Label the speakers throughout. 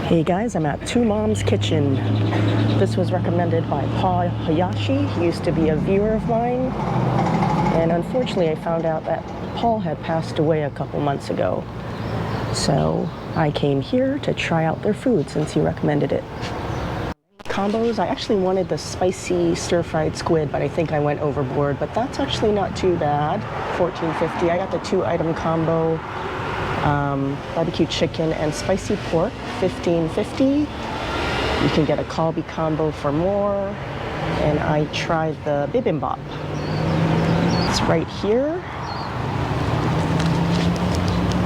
Speaker 1: Hey guys, I'm at Two Moms Kitchen. This was recommended by Paul Hayashi. He used to be a viewer of mine, and unfortunately I found out that Paul had passed away a couple months ago. So I came here to try out their food since he recommended it. Combos, I actually wanted the spicy stir-fried squid, but I think I went overboard, but that's actually not too bad. $14.50. I got the 2-item combo. Barbecue chicken and spicy pork, $15.50. You can get a kalbi combo for more. And I tried the bibimbap. It's right here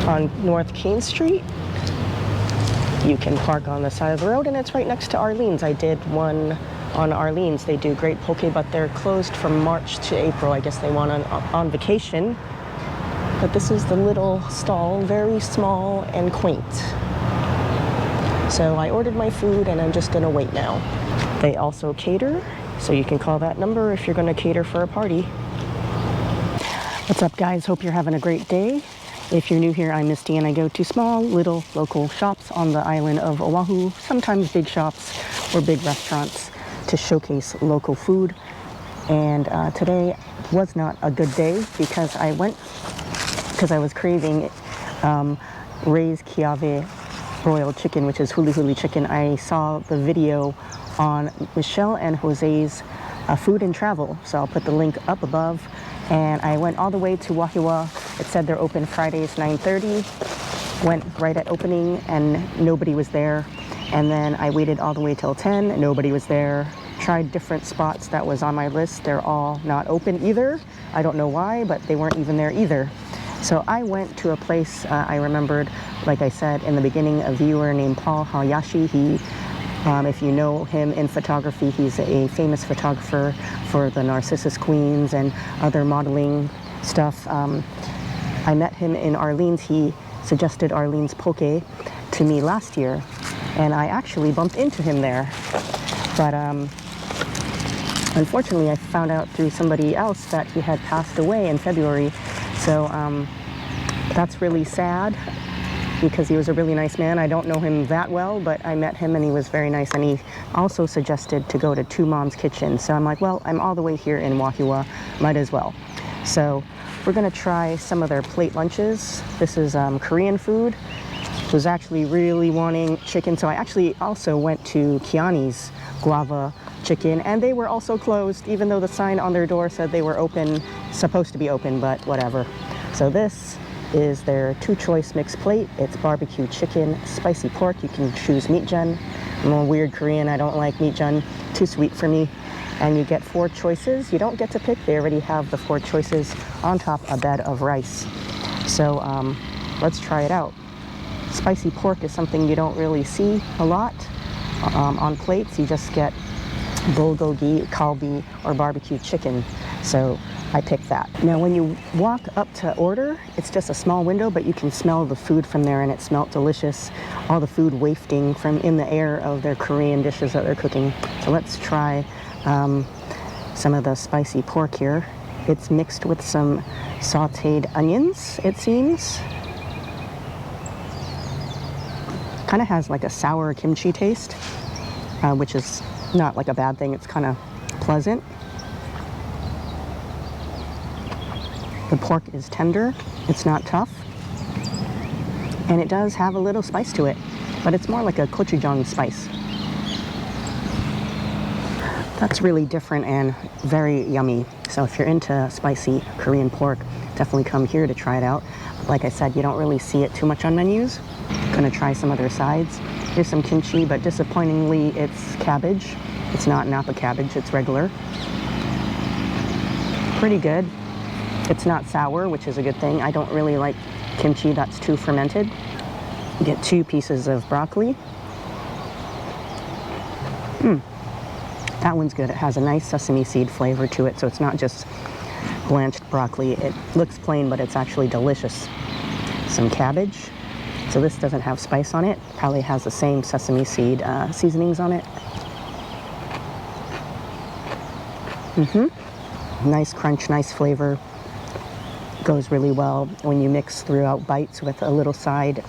Speaker 1: on North King Street. You can park on the side of the road, and it's right next to Arlene's. I did one on Arlene's. They do great poke, but they're closed from March to April. I guess they went on vacation. But this is the little stall, very small and quaint. So I ordered my food and I'm just gonna wait now. They also cater, so you can call that number if you're gonna cater for a party. What's up guys, hope you're having a great day. If you're new here, I'm Misty and I go to small little local shops on the island of Oahu, sometimes big shops or big restaurants to showcase local food. And today was not a good day because I was craving Ray's Kiave broiled chicken, which is huli huli chicken. I saw the video on Michelle and Jose's food and travel, so I'll put the link up above. And I went all the way to Wahiawa. It said they're open Fridays 9:30. Went right at opening and nobody was there. And then I waited all the way till 10. Nobody was there. Tried different spots that was on my list. They're all not open either. I don't know why, but they weren't even there either. So I went to a place I remembered, like I said in the beginning, a viewer named Paul Hayashi. He, if you know him in photography, he's a famous photographer for the Narcissus Queens and other modeling stuff. I met him in Arlene's. He suggested Arlene's poke to me last year, and I actually bumped into him there. But unfortunately, I found out through somebody else that he had passed away in February. So that's really sad because he was a really nice man. I don't know him that well, but I met him and he was very nice. And he also suggested to go to Two Moms Kitchen. So I'm like, well, I'm all the way here in Wahiawa, might as well. So we're gonna try some of their plate lunches. This is Korean food. I was actually really wanting chicken. So I actually also went to Kiani's guava chicken, and they were also closed, even though the sign on their door said they were open, supposed to be open, but whatever. So this is their two-choice mixed plate. It's barbecue chicken, spicy pork. You can choose meat jun. I'm a weird Korean. I don't like meat jun. Too sweet for me. And you get 4 choices. You don't get to pick. They already have the 4 choices on top a bed of rice. So let's try it out. Spicy pork is something you don't really see a lot on plates. You just get bulgogi, kalbi, or barbecue chicken. So I picked that. Now when you walk up to order, it's just a small window, but you can smell the food from there and it smelled delicious. All the food wafting from in the air of their Korean dishes that they're cooking. So let's try some of the spicy pork here. It's mixed with some sauteed onions, it seems. Kind of has like a sour kimchi taste, which is not like a bad thing. It's kind of pleasant. The pork is tender. It's not tough. And it does have a little spice to it, but it's more like a gochujang spice. That's really different and very yummy. So if you're into spicy Korean pork, definitely come here to try it out. Like I said, you don't really see it too much on menus. Gonna try some other sides. Here's some kimchi, but disappointingly, it's cabbage. It's not Napa cabbage, it's regular. Pretty good. It's not sour, which is a good thing. I don't really like kimchi that's too fermented. You get 2 pieces of broccoli. That one's good. It has a nice sesame seed flavor to it, so it's not just blanched broccoli. It looks plain, but it's actually delicious. Some cabbage. So this doesn't have spice on it. Probably has the same sesame seed seasonings on it. Nice crunch, nice flavor. Goes really well when you mix throughout bites with a little side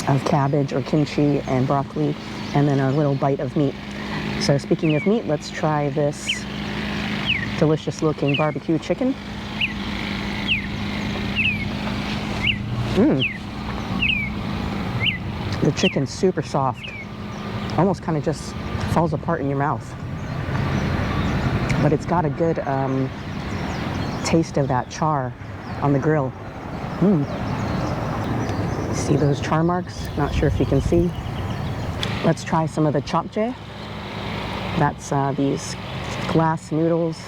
Speaker 1: of cabbage or kimchi and broccoli, and then a little bite of meat. So speaking of meat, let's try this delicious looking barbecue chicken. The chicken's super soft, almost kind of just falls apart in your mouth. But it's got a good taste of that char on the grill. See those char marks? Not sure if you can see. Let's try some of the japchae. That's these glass noodles,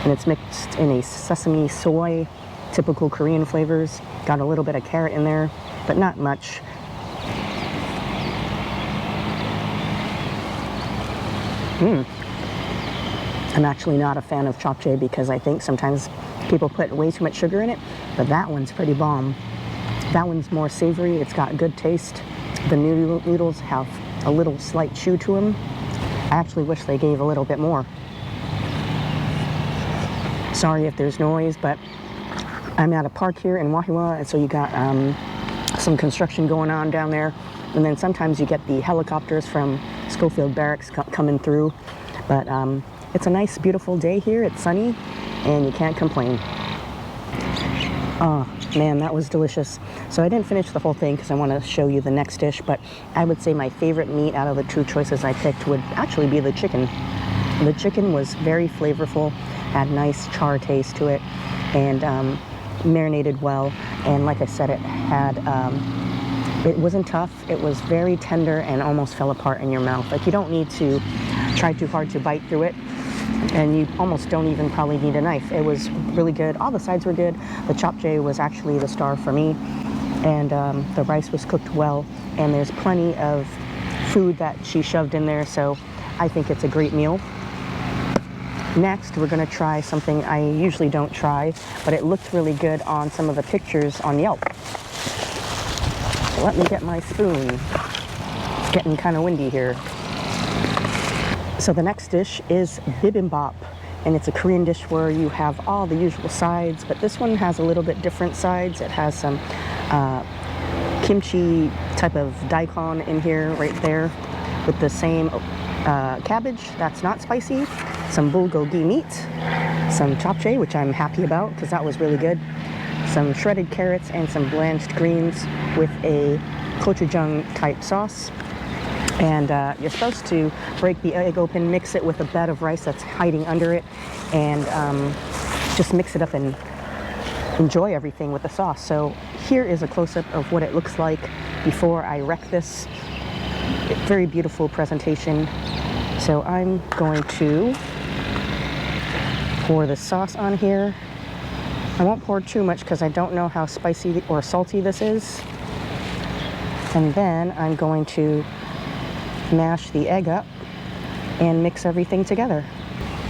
Speaker 1: and it's mixed in a sesame soy, typical Korean flavors. Got a little bit of carrot in there, but not much. I'm actually not a fan of japchae because I think sometimes people put way too much sugar in it, but that one's pretty bomb. That one's more savory, it's got good taste. The noodles have a little slight chew to them. I actually wish they gave a little bit more. Sorry if there's noise, but I'm at a park here in Wahiawa, and so you got some construction going on down there. And then sometimes you get the helicopters from Schofield Barracks coming through. But it's a nice, beautiful day here. It's sunny, and you can't complain. Oh, man, that was delicious. So I didn't finish the whole thing because I want to show you the next dish, but I would say my favorite meat out of the two choices I picked would actually be the chicken. The chicken was very flavorful, had nice char taste to it, and marinated well. And like I said, it had... it wasn't tough, it was very tender and almost fell apart in your mouth. Like, you don't need to try too hard to bite through it, and you almost don't even probably need a knife. It was really good. All the sides were good. The japchae was actually the star for me, and the rice was cooked well, and there's plenty of food that she shoved in there, so I think it's a great meal. Next, we're gonna try something I usually don't try, but it looked really good on some of the pictures on Yelp. Let me get my spoon. It's getting kind of windy here. So the next dish is bibimbap, and it's a Korean dish where you have all the usual sides, but this one has a little bit different sides. It has some kimchi type of daikon in here, right there, with the same cabbage that's not spicy, some bulgogi meat, some japchae, which I'm happy about because that was really good, some shredded carrots, and some blanched greens with a gochujang type sauce. And you're supposed to break the egg open, mix it with a bed of rice that's hiding under it, and just mix it up and enjoy everything with the sauce. So here is a close-up of what it looks like before I wreck this. Very beautiful presentation. So I'm going to pour the sauce on here. I won't pour too much because I don't know how spicy or salty this is. And then I'm going to mash the egg up and mix everything together.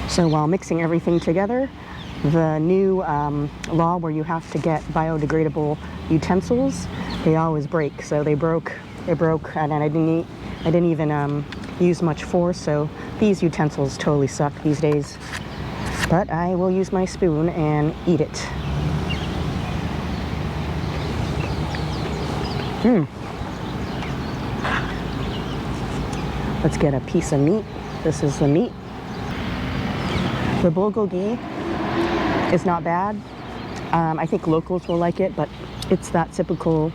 Speaker 1: So while mixing everything together, the new law where you have to get biodegradable utensils, they always break. So they broke, and I didn't even use much force. So these utensils totally suck these days. But I will use my spoon and eat it. Let's get a piece of meat. This is the meat. The bulgogi is not bad. I think locals will like it, but it's that typical,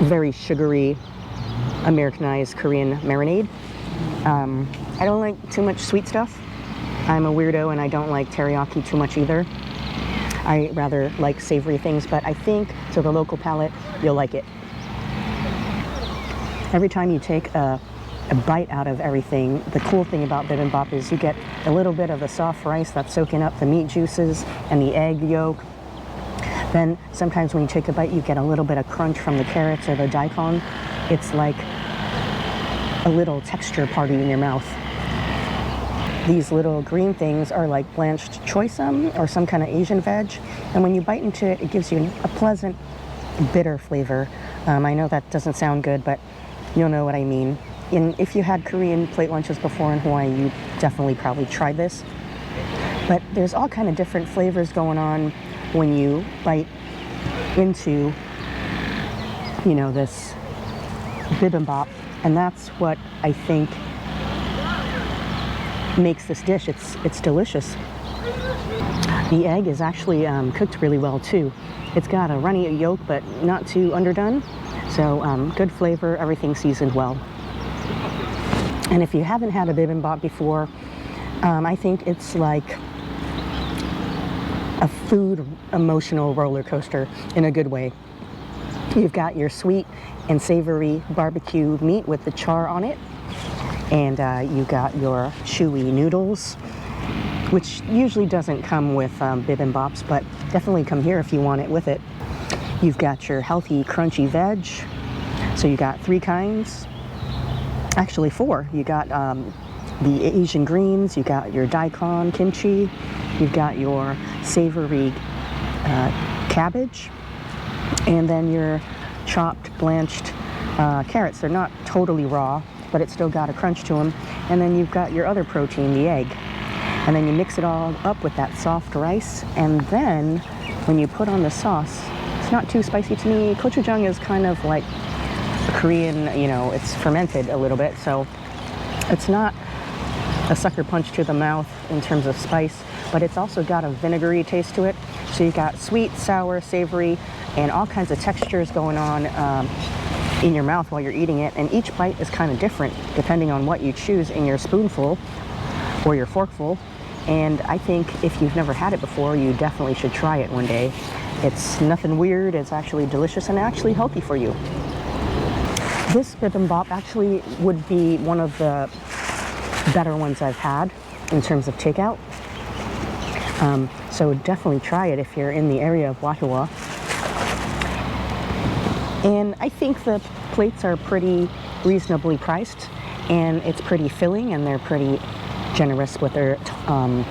Speaker 1: very sugary, Americanized Korean marinade. I don't like too much sweet stuff. I'm a weirdo and I don't like teriyaki too much either. I rather like savory things, but I think to the local palate, you'll like it. Every time you take a bite out of everything, the cool thing about bibimbap is you get a little bit of the soft rice that's soaking up the meat juices and the egg yolk. Then sometimes when you take a bite, you get a little bit of crunch from the carrots or the daikon. It's like a little texture party in your mouth. These little green things are like blanched choysum or some kind of Asian veg. And when you bite into it, it gives you a pleasant, bitter flavor. I know that doesn't sound good, but you'll know what I mean. And if you had Korean plate lunches before in Hawaii, you definitely probably tried this. But there's all kind of different flavors going on when you bite into you know, this bibimbap, and that's what I think makes this dish. It's delicious. The egg is actually cooked really well too. It's got a runny yolk, but not too underdone. So good flavor, everything seasoned well. And if you haven't had a bibimbap before, I think it's like a food emotional roller coaster in a good way. You've got your sweet and savory barbecue meat with the char on it, and you got your chewy noodles, which usually doesn't come with bibimbaps, but definitely come here if you want it with it. You've got your healthy crunchy veg, so you got 3 kinds, actually 4. You got the Asian greens, you got your daikon kimchi, you've got your savory cabbage, and then your chopped blanched carrots. They're not totally raw, but it's still got a crunch to them. And then you've got your other protein, the egg. And then you mix it all up with that soft rice, and then when you put on the sauce, it's not too spicy to me. Gochujang is kind of like Korean, you know, it's fermented a little bit, so it's not a sucker punch to the mouth in terms of spice, but it's also got a vinegary taste to it. So you've got sweet, sour, savory, and all kinds of textures going on in your mouth while you're eating it, and each bite is kind of different depending on what you choose in your spoonful or your forkful. And I think if you've never had it before, you definitely should try it one day. It's nothing weird, it's actually delicious and actually healthy for you. This bibimbap actually would be one of the better ones I've had in terms of takeout. So definitely try it if you're in the area of Wahiawa. And I think the plates are pretty reasonably priced, and it's pretty filling, and they're pretty generous with their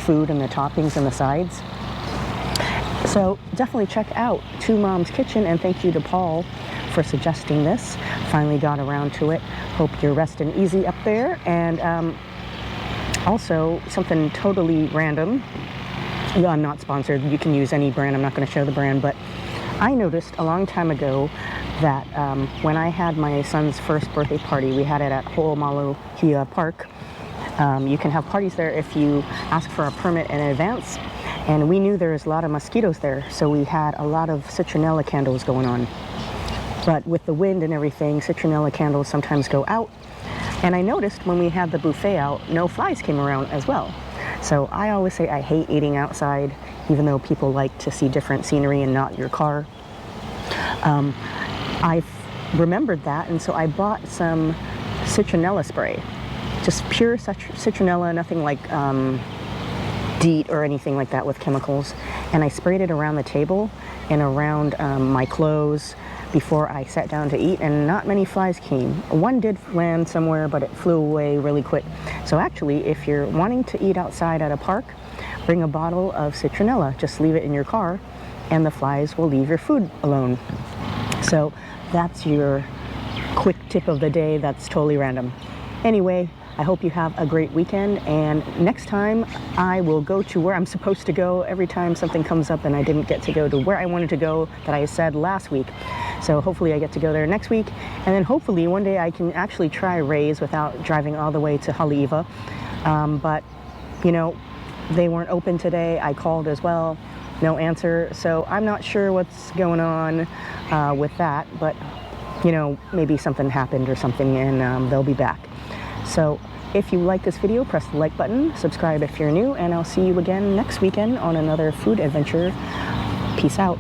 Speaker 1: food and the toppings and the sides. So definitely check out Two Moms Kitchen, and thank you to Paul for suggesting this. Finally got around to it. Hope you're resting easy up there. And also something totally random. I'm not sponsored. You can use any brand. I'm not going to show the brand, but I noticed a long time ago that when I had my son's first birthday party, we had it at Wahiawa Park. You can have parties there if you ask for a permit in advance. And we knew there was a lot of mosquitoes there, so we had a lot of citronella candles going on. But with the wind and everything, citronella candles sometimes go out. And I noticed when we had the buffet out, no flies came around as well. So I always say I hate eating outside, even though people like to see different scenery and not your car. I remembered that, and so I bought some citronella spray. Just pure citronella, nothing like DEET or anything like that with chemicals. And I sprayed it around the table and around my clothes before I sat down to eat, and not many flies came. One did land somewhere, but it flew away really quick. So actually, if you're wanting to eat outside at a park, bring a bottle of citronella. Just leave it in your car, and the flies will leave your food alone. So that's your quick tip of the day. That's totally random. Anyway, I hope you have a great weekend, and next time I will go to where I'm supposed to go. Every time something comes up and I didn't get to go to where I wanted to go that I said last week. So hopefully I get to go there next week, and then hopefully one day I can actually try Ray's without driving all the way to Haleiwa. But, you know, they weren't open today. I called as well, no answer. So I'm not sure what's going on with that, but, you know, maybe something happened or something, and they'll be back. So if you like this video, press the like button, subscribe if you're new, and I'll see you again next weekend on another food adventure. Peace out.